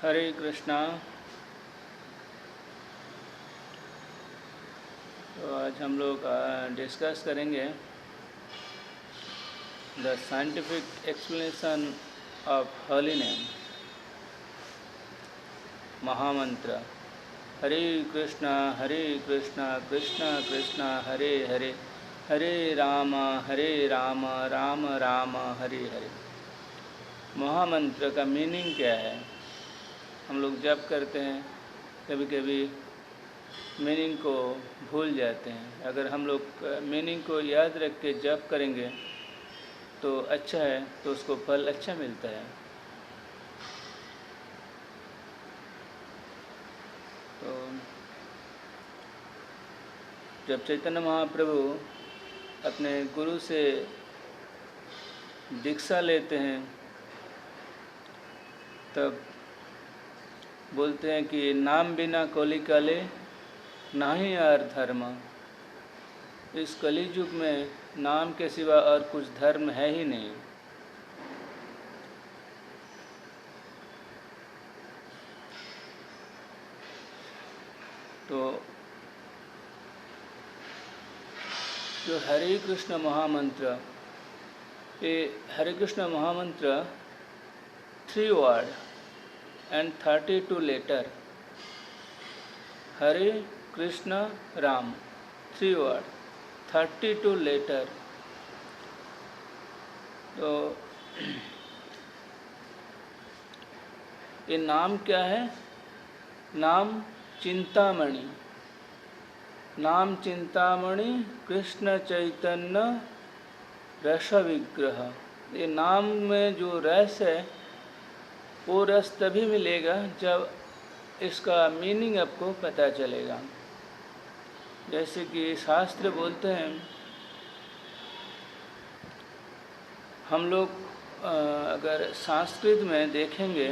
हरे कृष्णा। तो आज हम लोग डिस्कस करेंगे the scientific explanation of holy name, महामंत्र। हरे कृष्णा कृष्णा कृष्णा हरे हरे, हरे राम राम राम हरे हरे। महामंत्र का मीनिंग क्या है? हम लोग जप करते हैं, कभी कभी मीनिंग को भूल जाते हैं। अगर हम लोग मीनिंग को याद रख के जप करेंगे तो अच्छा है, तो उसको फल अच्छा मिलता है। तो जब चैतन्य महाप्रभु अपने गुरु से दीक्षा लेते हैं तब बोलते हैं कि नाम बिना कली काले नाही और धर्म। इस कली युग में नाम के सिवा और कुछ धर्म है ही नहीं। तो जो हरे कृष्ण महामंत्र, ये हरे कृष्ण महामंत्र 3 word and 32 letter. Hare Krishna Ram 3 word 32 letter. तो ये नाम क्या है? नाम चिंतामणि। नाम चिंतामणि कृष्ण चैतन्य रस विग्रह। ये नाम में जो रस है वो रस तभी मिलेगा जब इसका मीनिंग आपको पता चलेगा। जैसे कि शास्त्र बोलते हैं, हम लोग अगर संस्कृत में देखेंगे,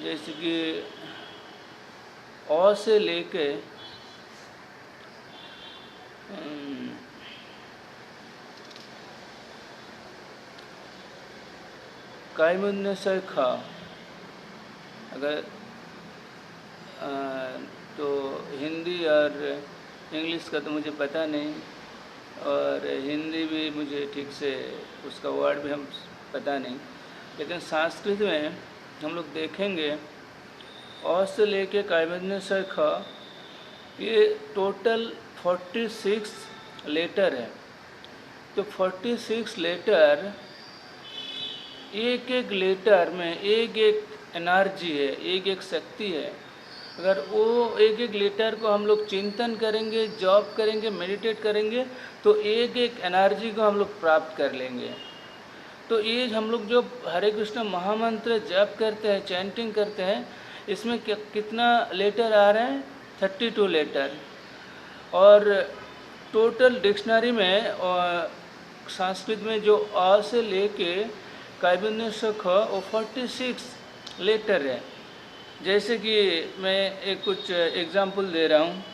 जैसे कि अ से लेके कायमुन्य से ख, अगर तो हिंदी और इंग्लिश का तो मुझे पता नहीं, और हिंदी भी मुझे ठीक से उसका वर्ड भी हम पता नहीं, लेकिन संस्कृत में हम लोग देखेंगे अ से लेके कायमुन्य से ख, ये टोटल 46 लेटर है। तो 46 लेटर, एक एक लेटर में एक एक एनर्जी है, एक एक शक्ति है। अगर वो एक एक लेटर को हम लोग चिंतन करेंगे, जॉब करेंगे, मेडिटेट करेंगे, तो एक एक एनर्जी को हम लोग प्राप्त कर लेंगे। तो ये हम लोग जो हरे कृष्ण महामंत्र जप करते हैं, चैंटिंग करते हैं, इसमें कितना लेटर आ रहे हैं? 32 लेटर। और टोटल डिक्शनरी में संस्कृत में जो अ से लेके कायमुन्य से ख, वो 46 लेटर है। जैसे कि मैं एक कुछ एग्जाम्पल दे रहा हूँ।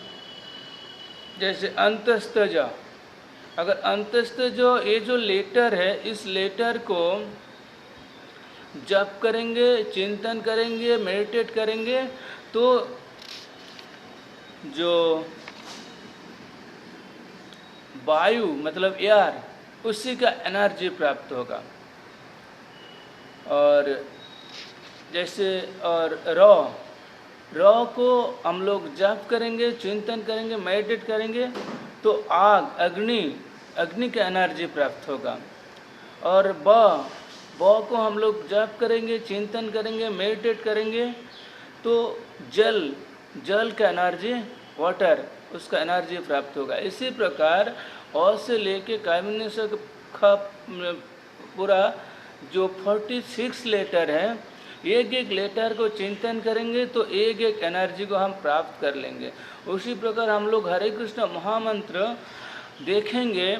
जैसे अंतस्तज, अगर अंतस्तज ये जो लेटर है, इस लेटर को जप करेंगे, चिंतन करेंगे, मेडिटेट करेंगे, तो जो वायु मतलब एयर, उसी का एनर्जी प्राप्त होगा। और जैसे और रॉ को हम लोग जप करेंगे, चिंतन करेंगे, मेडिटेट करेंगे, तो आग, अग्नि का एनर्जी प्राप्त होगा। और ब को हम लोग जप करेंगे, चिंतन करेंगे, मेडिटेट करेंगे, तो जल का एनर्जी, वाटर, उसका एनर्जी प्राप्त होगा। इसी प्रकार अ से लेके कायमुन्य से ख पूरा जो 46 लेटर है, एक एक लेटर को चिंतन करेंगे तो एक एक एनर्जी को हम प्राप्त कर लेंगे। उसी प्रकार हम लोग हरे कृष्ण महामंत्र देखेंगे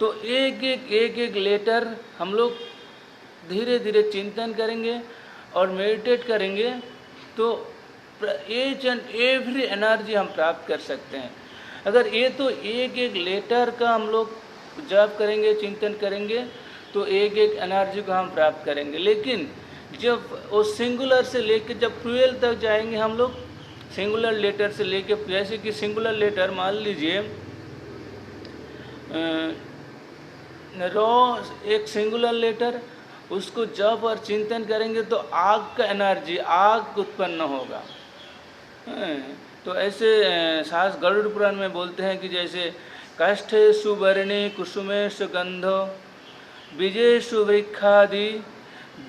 तो एक एक लेटर हम लोग धीरे धीरे चिंतन करेंगे और मेडिटेट करेंगे, तो ईच एंड एवरी एनर्जी हम प्राप्त कर सकते हैं। अगर ये तो एक एक लेटर का हम लोग जप करेंगे, चिंतन करेंगे, तो एक एक एनर्जी को हम प्राप्त करेंगे। लेकिन जब वो सिंगुलर से लेके जब प्लूरल तक जाएंगे हम लोग, सिंगुलर लेटर से लेके, जैसे कि सिंगुलर लेटर मान लीजिए रॉ, एक सिंगुलर लेटर, उसको जप और चिंतन करेंगे तो आग का एनर्जी, आग उत्पन्न होगा। तो ऐसे शास्त्र गरुड़ पुराण में बोलते हैं कि जैसे काष्ठेषु वर्णे कुसुमेषु गंधो बीजेषु वृक्षादि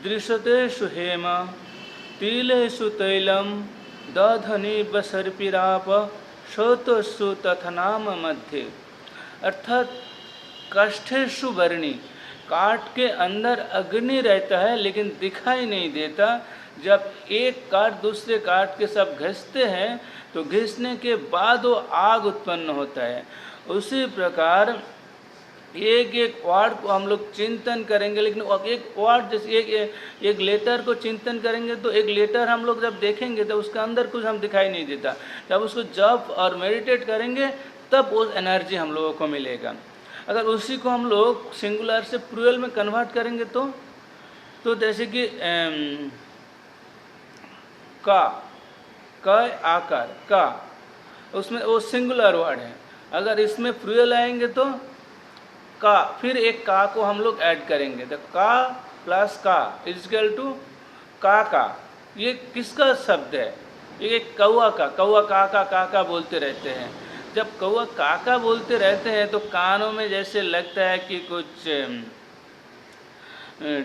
दृश्यतेषु हेम तिलेषु तैलम दधनी बसर्पिराप श्रोतस्सु तथनाम मध्य। अर्थात काष्ठेषु वर्णी, काठ के अंदर अग्नि रहता है लेकिन दिखाई नहीं देता। जब एक काठ दूसरे काठ के सब घिसते हैं तो घिसने के बाद वो आग उत्पन्न होता है। उसी प्रकार एक एक वर्ड को हम लोग चिंतन करेंगे, लेकिन एक वर्ड जैसे एक लेटर को चिंतन करेंगे तो एक लेटर हम लोग जब देखेंगे तो उसका अंदर कुछ हम दिखाई नहीं देता। जब उसको जप और मेडिटेट करेंगे तब वो एनर्जी हम लोगों को मिलेगा। अगर उसी को हम लोग सिंगुलर से प्लूरल में कन्वर्ट करेंगे तो जैसे कि का आकार का, उसमें वो सिंगुलर वर्ड है। अगर इसमें प्लूरल आएंगे तो का, फिर एक का को हम लोग ऐड करेंगे तो का प्लस का इजिकल टू का। ये किसका शब्द है? ये कौआ का, कौआ का बोलते रहते हैं। जब कौआ काका बोलते रहते हैं तो कानों में जैसे लगता है कि कुछ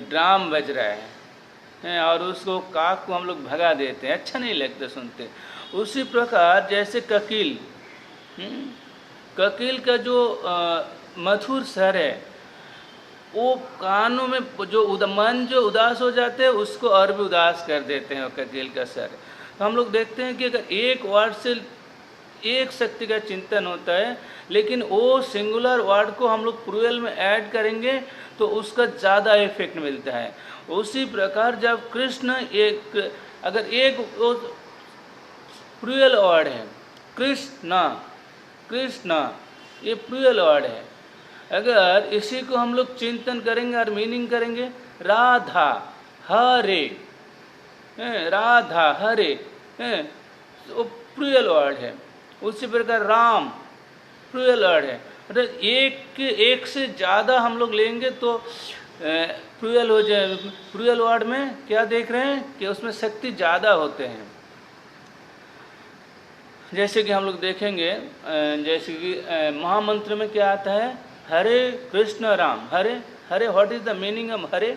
ड्राम बज रहा है और उसको काक को हम लोग भगा देते हैं, अच्छा नहीं लगता सुनते। उसी प्रकार जैसे ककील, ककील का जो मधुर स्वर है वो कानों में जो मन जो उदास हो जाते हैं उसको और भी उदास कर देते हैं ककील का स्वर। तो हम लोग देखते हैं कि अगर एक वर्ड से एक शक्ति का चिंतन होता है, लेकिन वो सिंगुलर वर्ड को हम लोग प्लूरल में ऐड करेंगे तो उसका ज़्यादा इफेक्ट मिलता है। उसी प्रकार जब कृष्ण एक, अगर एक प्लूरल वर्ड है कृष्ण, ये प्लूरल वर्ड है। अगर इसी को हम लोग चिंतन करेंगे और मीनिंग करेंगे राधा हरे, राधा हरे, वो प्लूरल वर्ड है। उसी प्रकार राम प्लूरल वर्ड है। मतलब एक से ज़्यादा हम लोग लेंगे तो प्लूरल हो जाए। प्लूरल वर्ड में क्या देख रहे हैं कि उसमें शक्ति ज़्यादा होते हैं। जैसे कि हम लोग देखेंगे, जैसे कि महामंत्र में क्या आता है, Hare Krishna Ram, Hare Hare, what is the meaning of Hare?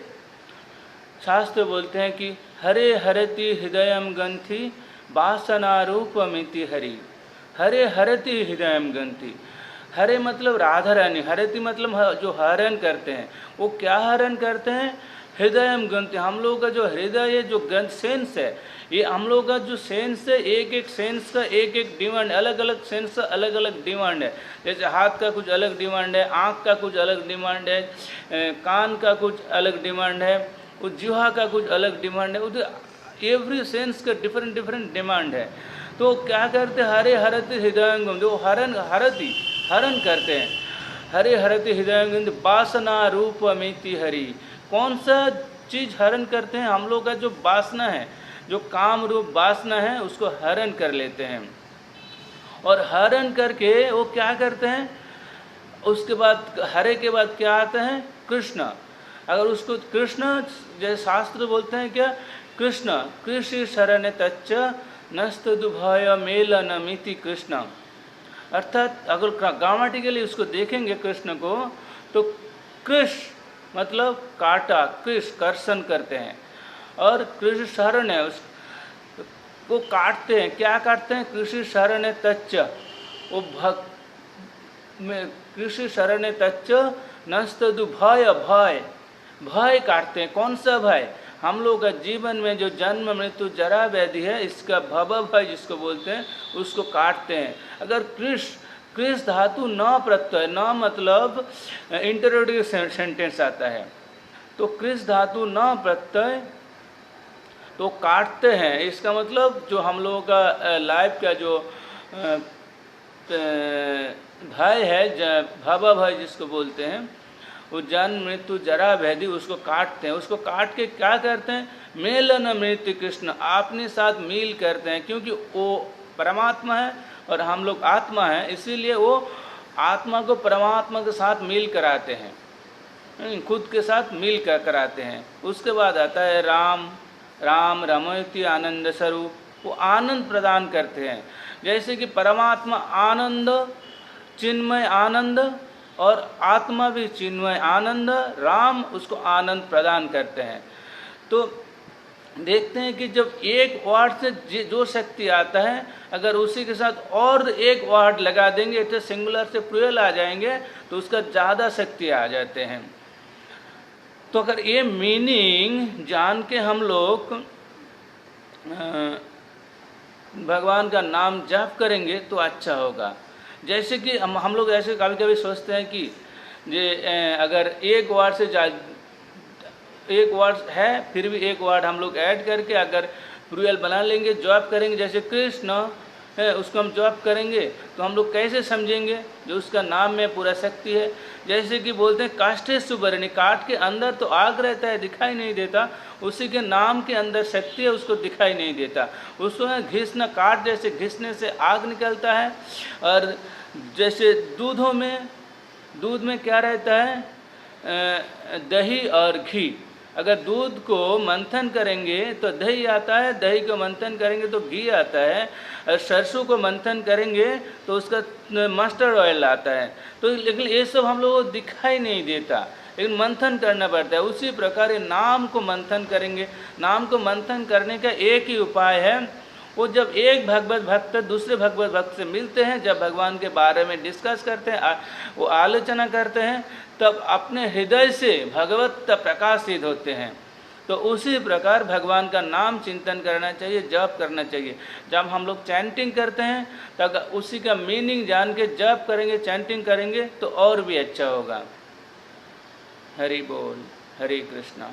शास्त्र बोलते हैं कि हरे हरति हृदयम गंथि वासनारूपमिति हरि, हरे हरति हृदयम गंथि। हरे मतलब राधा रानी, हरति मतलब जो हरण करते हैं। वो क्या हरण करते हैं? हृदयम गंथि, हम लोगों का जो हृदय जो गंध सेंस है, ये हम लोग का जो सेंस है, एक एक सेंस का एक एक डिमांड, अलग अलग सेंस का अलग अलग डिमांड है। जैसे हाथ का कुछ अलग डिमांड है, आँख का कुछ अलग डिमांड है, कान का कुछ अलग डिमांड है, जिह्वा का कुछ अलग डिमांड है। उधर एवरी सेंस का डिफरेंट डिफरेंट डिमांड है। तो क्या करते हैं? हरे हरति हृदयंगम, जो हरण करते हैं। हरे हरति हृदयंगम वासना रूपमिति हरि। कौन सा चीज़ हरण करते हैं? हम लोग का जो वासना है, जो काम रूप वासना है, उसको हरण कर लेते हैं। और हरण करके वो क्या करते हैं? उसके बाद हरे के बाद क्या आता है? कृष्ण। अगर उसको कृष्ण, जैसे शास्त्र बोलते हैं क्या, कृष्ण कृषि शरण तच्च नस्तुभय मेलनमिति कृष्ण। अर्थात अगर ग्रामेटिकली उसको देखेंगे कृष्ण को, तो कृष्ण मतलब काटा, कृष्ण कर्षण करते हैं, और कृषि शरण है उसको काटते हैं। क्या काटते हैं? कृषि शरण तच्च, वो कृषि शरण तच्च नस्तु भय काटते हैं। कौन सा भय? हम लोग का जीवन में जो जन्म मृत्यु जरा व्याधि है, इसका भव भय जिसको बोलते हैं, उसको काटते हैं। अगर कृष धातु न प्रत्यय, न मतलब इंटरोगेटिव सेंटेंस आता है, तो कृष धातु न प्रत्यय तो काटते हैं। इसका मतलब जो हम लोगों का लाइफ का जो भय है, भव भय जिसको बोलते हैं, वो जन्म मृत्यु जरा व्याधि उसको काटते हैं। उसको काट के क्या करते हैं? मेलन मृत्यु कृष्ण, अपने साथ मील करते हैं, क्योंकि वो परमात्मा है और हम लोग आत्मा है, इसीलिए वो आत्मा को परमात्मा के साथ मील कराते हैं, खुद के साथ मील कराते हैं। उसके बाद आता है राम, राम रमयति आनंद स्वरूप, वो आनंद प्रदान करते हैं। जैसे कि परमात्मा आनंद, चिन्मय आनंद, और आत्मा भी चिन्मय आनंद, राम उसको आनंद प्रदान करते हैं। तो देखते हैं कि जब एक वर्ड से जो शक्ति आता है, अगर उसी के साथ और एक वर्ड लगा देंगे तो सिंगुलर से प्लूरल आ जाएंगे, तो उसका ज़्यादा शक्ति आ जाते हैं। तो अगर ये मीनिंग जान के हम लोग भगवान का नाम जाप करेंगे तो अच्छा होगा। जैसे कि हम लोग ऐसे कभी कभी सोचते हैं कि अगर एक वर्ड से एक वर्ड है फिर भी एक वर्ड हम लोग ऐड करके अगर प्लूरल बना लेंगे, जॉब करेंगे, जैसे कृष्ण है उसको हम जॉब करेंगे तो हम लोग कैसे समझेंगे? जो उसका नाम में पूरा शक्ति है। जैसे कि बोलते हैं काष्ठे सुबरनी, काट के अंदर तो आग रहता है, दिखाई नहीं देता, उसी के नाम के अंदर शक्ति है, उसको दिखाई नहीं देता। उसको घिसना, काट जैसे घिसने से आग निकलता है। और जैसे दूध में क्या रहता है? दही और घी। अगर दूध को मंथन करेंगे तो दही आता है, दही को मंथन करेंगे तो घी आता है, और सरसों को मंथन करेंगे तो उसका मस्टर्ड ऑयल आता है। तो लेकिन ये सब हम लोगों को दिखाई नहीं देता, लेकिन मंथन करना पड़ता है। उसी प्रकार नाम को मंथन करेंगे। नाम को मंथन करने का एक ही उपाय है, वो जब एक भगवत भक्त दूसरे भगवत भक्त से मिलते हैं, जब भगवान के बारे में डिस्कस करते हैं, वो आलोचना करते हैं, तब अपने हृदय से भगवत प्रकाशित होते हैं। तो उसी प्रकार भगवान का नाम चिंतन करना चाहिए, जप करना चाहिए। जब हम लोग चैंटिंग करते हैं तब उसी का मीनिंग जान के जप करेंगे, चैंटिंग करेंगे तो और भी अच्छा होगा। हरि बोल, हरे कृष्णा।